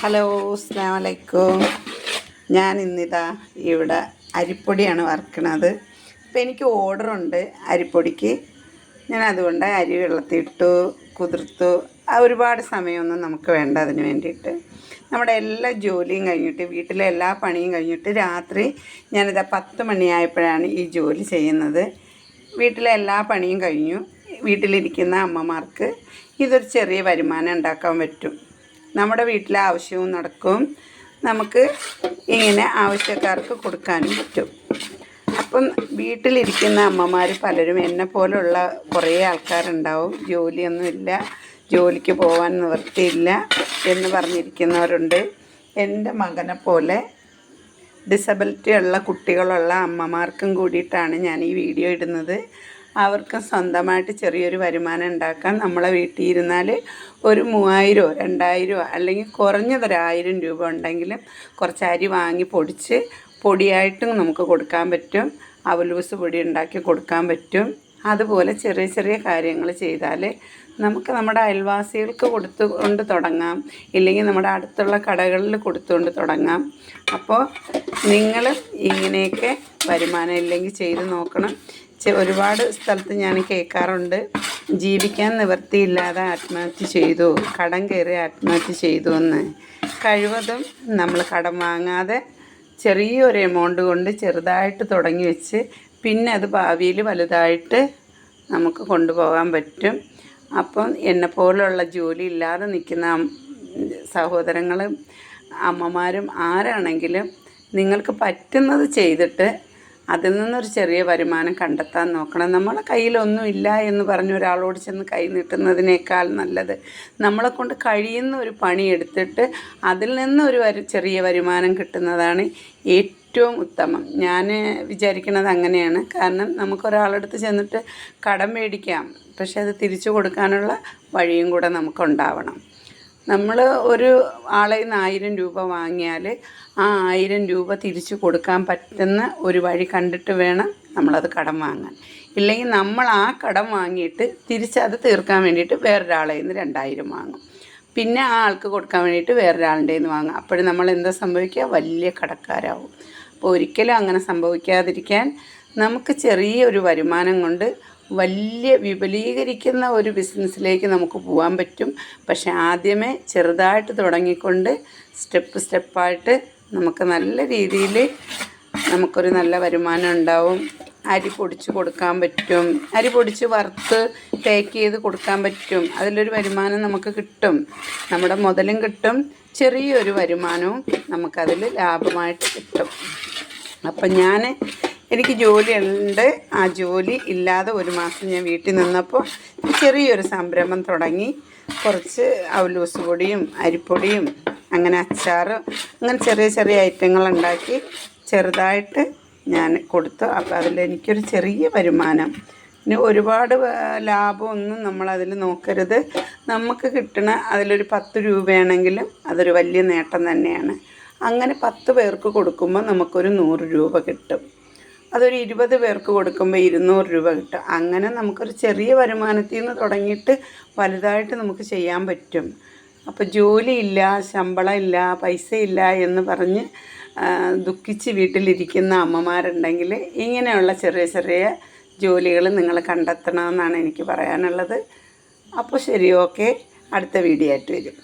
Hello, അസ്സലാമു അലൈക്കും. ഞാൻ ഇന്നിതാ ഇവിടെ അരിപ്പൊടിയാണ് വറുക്കണത്. അപ്പോൾ എനിക്ക് ഓർഡറുണ്ട് അരിപ്പൊടിക്ക്. ഞാൻ അതുകൊണ്ട് അരി വെള്ളത്തിലിട്ടു, കുതിർത്തു. ഒരുപാട് സമയമൊന്നും നമുക്ക് വേണ്ട അതിന് വേണ്ടിയിട്ട്. നമ്മുടെ എല്ലാ ജോലിയും കഴിഞ്ഞിട്ട്, വീട്ടിലെ എല്ലാ പണിയും കഴിഞ്ഞിട്ട് രാത്രി ഞാനിതാ 10 മണിയായപ്പോഴാണ് ഈ ജോലി ചെയ്യുന്നത്. വീട്ടിലെ എല്ലാ പണിയും കഴിഞ്ഞു. വീട്ടിലിരിക്കുന്ന അമ്മമാർക്ക് ഇതൊരു ചെറിയ വരുമാനം ഉണ്ടാക്കാൻ പറ്റും. നമ്മുടെ വീട്ടിലെ ആവശ്യവും നടക്കും, നമുക്ക് ഇങ്ങനെ ആവശ്യക്കാർക്ക് കൊടുക്കാനും പറ്റും. അപ്പം വീട്ടിലിരിക്കുന്ന അമ്മമാർ പലരും എന്നെ പോലുള്ള കുറേ ആൾക്കാരുണ്ടാവും. ജോലിയൊന്നുമില്ല, ജോലിക്ക് പോകാൻ നിവൃത്തിയില്ല എന്ന് പറഞ്ഞിരിക്കുന്നവരുണ്ട്. എൻ്റെ മകനെ പോലെ ഡിസബിലിറ്റി ഉള്ള കുട്ടികളുള്ള അമ്മമാർക്കും കൂടിയിട്ടാണ് ഞാൻ ഈ വീഡിയോ ഇടുന്നത്. അവർക്ക് സ്വന്തമായിട്ട് ചെറിയൊരു വരുമാനം ഉണ്ടാക്കാൻ നമ്മളെ വീട്ടിൽ ഇരുന്നാൽ ഒരു 3000 2000 അല്ലെങ്കിൽ കുറഞ്ഞതൊരു 1000 രൂപ ഉണ്ടെങ്കിലും കുറച്ച് അരി വാങ്ങി പൊടിച്ച് പൊടിയായിട്ടും നമുക്ക് കൊടുക്കാൻ പറ്റും. അവലൂസ് പൊടി ഉണ്ടാക്കി കൊടുക്കാൻ പറ്റും. അതുപോലെ ചെറിയ ചെറിയ കാര്യങ്ങൾ ചെയ്താൽ നമുക്ക് നമ്മുടെ അയൽവാസികൾക്ക് കൊടുത്തുകൊണ്ട് തുടങ്ങാം, ഇല്ലെങ്കിൽ നമ്മുടെ അടുത്തുള്ള കടകളിൽ കൊടുത്തുകൊണ്ട് തുടങ്ങാം. അപ്പോൾ നിങ്ങൾ ഇങ്ങനെയൊക്കെ വരുമാനം ഇല്ലെങ്കിൽ ചെയ്ത് നോക്കണം. ഒരുപാട് സ്ഥലത്ത് ഞാൻ കേൾക്കാറുണ്ട്, ജീവിക്കാൻ നിവൃത്തിയില്ലാതെ ആത്മഹത്യ ചെയ്തു, കടം കയറി ആത്മഹത്യ ചെയ്തു എന്ന്. കഴിവതും നമ്മൾ കടം വാങ്ങാതെ ചെറിയൊരു എമൗണ്ട് കൊണ്ട് ചെറുതായിട്ട് തുടങ്ങി വെച്ച് പിന്നെ അത് ഭാവിയിൽ വലുതായിട്ട് നമുക്ക് കൊണ്ടുപോകാൻ പറ്റും. അപ്പം എന്നെപ്പോലുള്ള ജോലി ഇല്ലാതെ നിൽക്കുന്ന സഹോദരങ്ങളും അമ്മമാരും ആരാണെങ്കിലും നിങ്ങൾക്ക് പറ്റുന്നത് ചെയ്തിട്ട് അതിൽ നിന്നൊരു ചെറിയ വരുമാനം കണ്ടെത്താൻ നോക്കണം. നമ്മളെ കയ്യിലൊന്നുമില്ല എന്ന് പറഞ്ഞ് ഒരാളോട് ചെന്ന് കൈ നീട്ടുന്നതിനേക്കാൾ നല്ലത് നമ്മളെ കൊണ്ട് കഴിയുന്ന ഒരു പണി എടുത്തിട്ട് അതിൽ നിന്നൊരു ചെറിയ വരുമാനം കിട്ടുന്നതാണ് ഏറ്റവും ഉത്തമം. ഞാൻ വിചാരിക്കുന്നത് അങ്ങനെയാണ്. കാരണം നമുക്കൊരാളടുത്ത് ചെന്നിട്ട് കടം മേടിക്കാം, പക്ഷെ അത് തിരിച്ചു കൊടുക്കാനുള്ള വഴിയും കൂടെ നമുക്കുണ്ടാവണം. നമ്മൾ ഒരു ആളെ 1000 രൂപ വാങ്ങിയാൽ ആ 1000 രൂപ തിരിച്ചു കൊടുക്കാൻ പറ്റുന്ന ഒരു വഴി കണ്ടിട്ട് വേണം നമ്മളത് കടം വാങ്ങാൻ. ഇല്ലെങ്കിൽ നമ്മൾ ആ കടം വാങ്ങിയിട്ട് തിരിച്ചത് തീർക്കാൻ വേണ്ടിയിട്ട് വേറൊരാളെ നിന്ന് 2000 വാങ്ങും, പിന്നെ ആ ആൾക്ക് കൊടുക്കാൻ വേണ്ടിയിട്ട് വേറൊരാളുടെ നിന്ന് വാങ്ങും. അപ്പോഴും നമ്മൾ എന്താ സംഭവിക്കുക? വലിയ കടക്കാരാവും. അപ്പോൾ ഒരിക്കലും അങ്ങനെ സംഭവിക്കാതിരിക്കാൻ നമുക്ക് ചെറിയൊരു വരുമാനം കൊണ്ട് വലിയ വിപുലീകരിക്കുന്ന ഒരു ബിസിനസ്സിലേക്ക് നമുക്ക് പോകാൻ പറ്റും. പക്ഷേ ആദ്യമേ ചെറുതായിട്ട് തുടങ്ങിക്കൊണ്ട് സ്റ്റെപ്പായിട്ട് നമുക്ക് നല്ല രീതിയിൽ നമുക്കൊരു നല്ല വരുമാനം ഉണ്ടാവും. അരി പൊടിച്ച് കൊടുക്കാൻ പറ്റും, അരി പൊടിച്ച് വറുത്ത് പാക്ക് ചെയ്ത് കൊടുക്കാൻ പറ്റും. അതിലൊരു വരുമാനം നമുക്ക് കിട്ടും, നമ്മുടെ മുതലും കിട്ടും, ചെറിയൊരു വരുമാനവും നമുക്കതിൽ ലാഭമായിട്ട് കിട്ടും. അപ്പം എനിക്ക് ജോലിയുണ്ട്. ആ ജോലി ഇല്ലാതെ ഒരു മാസം ഞാൻ വീട്ടിൽ നിന്നപ്പോൾ ചെറിയൊരു സംരംഭം തുടങ്ങി. കുറച്ച് അവലൂസ് പൊടിയും അരിപ്പൊടിയും അങ്ങനെ അച്ചാറ് അങ്ങനെ ചെറിയ ചെറിയ ഐറ്റങ്ങളുണ്ടാക്കി ചെറുതായിട്ട് ഞാൻ കൊടുത്തു. അപ്പോൾ അതിലെനിക്കൊരു ചെറിയ വരുമാനം. ഇനി ഒരുപാട് ലാഭമൊന്നും നമ്മളതിൽ നോക്കരുത്. നമുക്ക് കിട്ടണ അതിലൊരു 10 രൂപയാണെങ്കിലും അതൊരു വലിയ നേട്ടം തന്നെയാണ്. അങ്ങനെ 10 പേർക്ക് കൊടുക്കുമ്പോൾ നമുക്കൊരു 100 രൂപ കിട്ടും. അതൊരു 20 പേർക്ക് കൊടുക്കുമ്പോൾ 200 രൂപ കിട്ടും. അങ്ങനെ നമുക്കൊരു ചെറിയ വരുമാനത്തിൽ നിന്ന് തുടങ്ങിയിട്ട് വലുതായിട്ട് നമുക്ക് ചെയ്യാൻ പറ്റും. അപ്പോൾ ജോലിയില്ല, ശമ്പളമില്ല, പൈസയില്ല എന്ന് പറഞ്ഞ് ദുഃഖിച്ച് വീട്ടിലിരിക്കുന്ന അമ്മമാരുണ്ടെങ്കിൽ ഇങ്ങനെയുള്ള ചെറിയ ചെറിയ ജോലികൾ നിങ്ങൾ കണ്ടെത്തണമെന്നാണ് എനിക്ക് പറയാനുള്ളത്. അപ്പോൾ ശരി, ഓക്കെ, അടുത്ത വീഡിയോ ആയിട്ട് വരും.